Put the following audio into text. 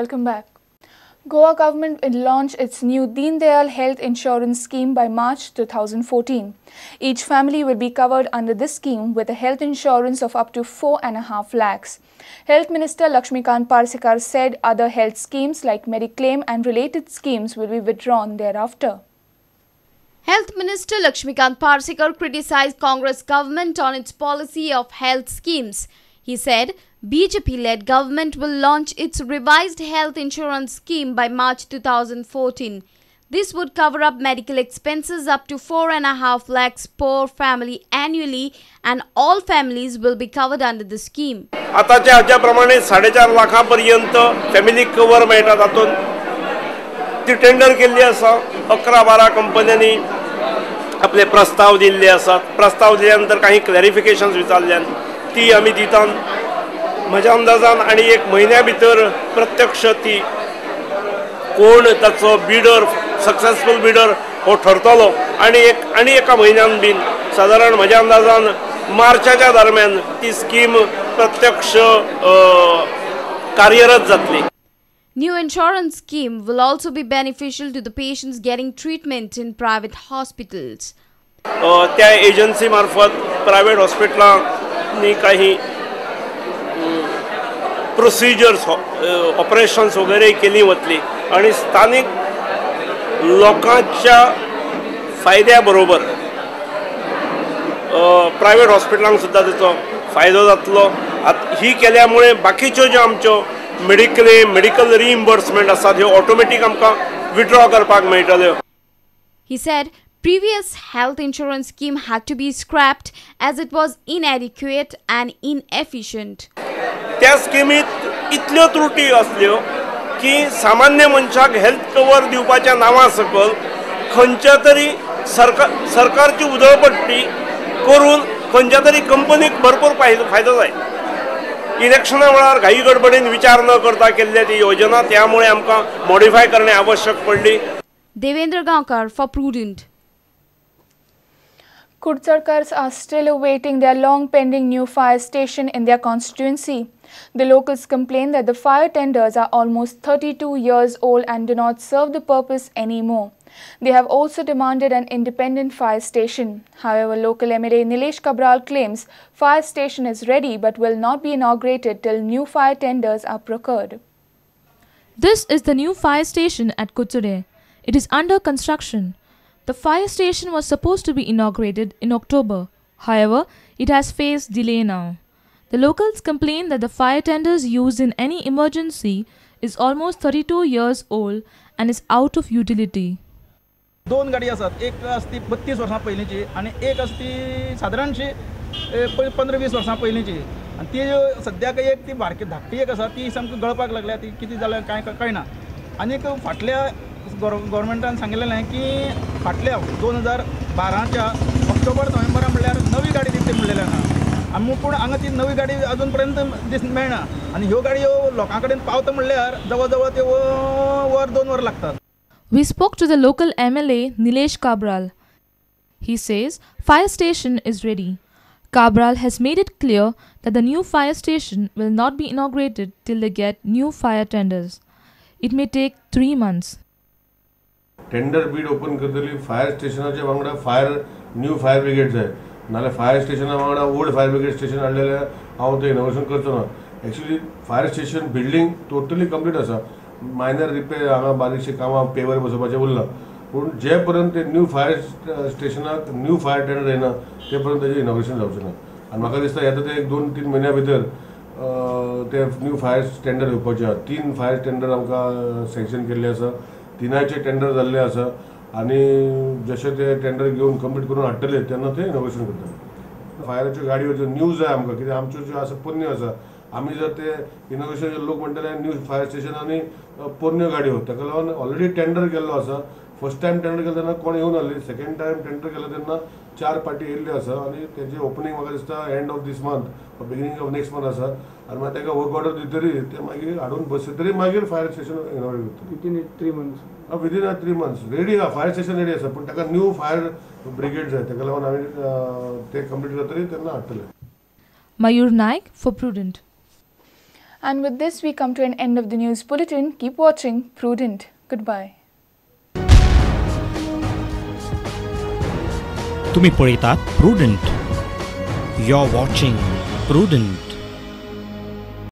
Welcome back. Goa government will launch its new Deen Dayal Health Insurance Scheme by March 2014. Each family will be covered under this scheme with a health insurance of up to 4.5 lakhs. Health Minister Lakshmikant Parsekar said other health schemes like Mediclaim and related schemes will be withdrawn thereafter. Health Minister Lakshmikant Parsekar criticized Congress government on its policy of health schemes. He said BJP-led government will launch its revised health insurance scheme by March 2014. This would cover up medical expenses up to 4.5 lakhs per family annually, and all families will be covered under the scheme. आताच्या हाज्याप्रमाणे 4.5 लाखांपर्यंत family cover मेळटा तातूंत ती tender केल्ली आसा. 11-12 कंपन्यांनी आपले प्रस्ताव दिल्ले आसात. प्रस्ताव दिल्यानंतर काही क्लॅरिफिकेशन्स विचारल्यान ती आमी दितात. म्हज्या अंदाजान आनी 1 म्हयन्या भितर प्रत्यक्ष ती कोण ताचो बिडर सक्सेसफुल बिडर हो ठरतलो आनी एका म्हयन्यान बीन साधारण म्हज्या अंदाजान मार्चाच्या दरम्यान ती स्कीम प्रत्यक्ष कार्यरत जातली. New insurance scheme will also be beneficial to the patients getting treatment in private hospitals. त्या एजन्सी मार्फत प्रायव्हेट हॉस्पिटलांनी काही प्रोसिजर्स ऑपरेशन्स वगैरे केली वतली आणि स्थानिक लोकांच्या फायद्याबरोबर प्रायव्हेट हॉस्पिटलांक सुद्धा त्याचो फायदो जातलो. ही केल्यामुळे बाकीच्यो ज्यो आमच्यो मेडिक्लेम मेडिकल रिइम्बर्समेंट आसात ह्यो ऑटोमॅटिक आमकां विथड्रॉ करपाक मेळटल्यो. He said previous health insurance scheme had to be scrapped as it was inadequate and inefficient. त्या स्किमीत इतल्यो त्रुटी असल्यो की सामान्य मनशाक हेल्थ कवर दिवपाच्या नांवा सकल खंयच्या तरी सरकारची उधळपट्टी करून खंयच्या तरी कंपनीक भरपूर फायदो जाय. इलेक्शना वेळार घाई गडबडीन विचार न करता केल्ल्या ती योजना त्यामुळे आमकां मॉडिफाय करणे आवश्यक पडली. Devendra Gaonkar for Prudent. Kudsarkars are still awaiting their long-pending new fire station in their constituency. The locals complain that the fire tenders are almost 32 years old and do not serve the purpose anymore. They have also demanded an independent fire station. However, local MLA Nilesh Cabral claims fire station is ready but will not be inaugurated till new fire tenders are procured. This is the new fire station at Kutsure. It is under construction. The fire station was supposed to be inaugurated in October. However, it has faced delay now. The locals complain that the fire tenders used in any emergency is almost 32 years old and is out of utility. 2 गाडी आसात. एक असती 32 वर्सां पयलींची आणि एक असती साधारणशी 15-20 वर्सां पयलींची. आणि ती सद्याक एक ती बारकी धाकटी एक आसा ती सामकी गळपाक लागल्या. ती कितें जालें कांय कळना. आनीक फाटल्या गव्हर्मेंटान सांगिल्लें की फाटल्या 2012च्या ऑक्टोबर-नोव्हेंबरा म्हणल्यार नवी गाडी दितली म्हणलेलें आसा. आनी पूण हांगा ती नवी गाडी अजून पर्यंत मेळना. आनी ह्यो गाडयो लोकां कडेन पावता म्हणल्यार जवळ जवळ ते 2 वर लागतात. We spoke to the local MLA Nilesh Cabral. He says fire station is ready. Cabral has made it clear that the new fire station will not be inaugurated till they get new fire tenders. It may take 3 months. Tender Beed open करतली fire स्टेशनाच्या वांगडा new fire brigade जाय. नाल्यार fire स्टेशना वांगडा old fire brigade station हाडलेले हांव तें innovation करचो ना. Actually fire station building totally complete आसा. मायनर रिपेर हांगा बारीकशी कामां पेवर बसोवपाचें उरलां. पूण जे पर्यंत ते न्यू फायर स्टेशनाक न्यू फायर टेंडर येना ते पर्यंत तेजें इनोवेशन जावचें ना. आनी म्हाका दिसता येता ते 1-2-3 म्हयन्या भितर ते न्यू फायर टेंडर येवपाचें आसा. 3 फायर टेंडर आमकां सँक्शन केल्ले आसा. 3चे टेंडर जाल्ले आसा आनी जशे ते टेंडर घेवन कंप्लीट करून हाडटले तेन्ना ते इनोवेशन करतले. फायराच्यो गाडयो ज्यो न्यू जाय आमकां कित्याक आमच्यो ज्यो आसा पोरण्यो आसा. आमी जर ते इनोवेशन लोक म्हणटले न्यू फायर स्टेशन आनी पोरण्यो गाडयो ताका लागून ऑलरेडी टेंडर केल्लो आसा. फर्स्ट टायम टेंडर केलो तेन्ना कोण येवन आसली. सेकंड टायम टेंडर केलो तेन्ना 4 पार्टी येयल्ल्यो आसा आनी तेजें ओपनिंग म्हाका दिसता end of this month beginning of next month आसा. आनी मागीर ताका वर्क ऑर्डर दितरी ते मागीर हाडून बसयतरी मागीर फायर स्टेशन इनोवेट करतली. विदीन 3 months रेडी आहा. फायर स्टेशन रेडी आसा पूण ताका न्यू फायर ब्रिगेड जाय. ताका लागून आमी ते कंप्लीट करतली तेन्ना हाडटले. Mayur Naik for Prudent. And with this, we come to an end of the news bulletin. Keep watching Prudent. Goodbye. तुम्ही पळयतात प्रुडंट. You're watching Prudent.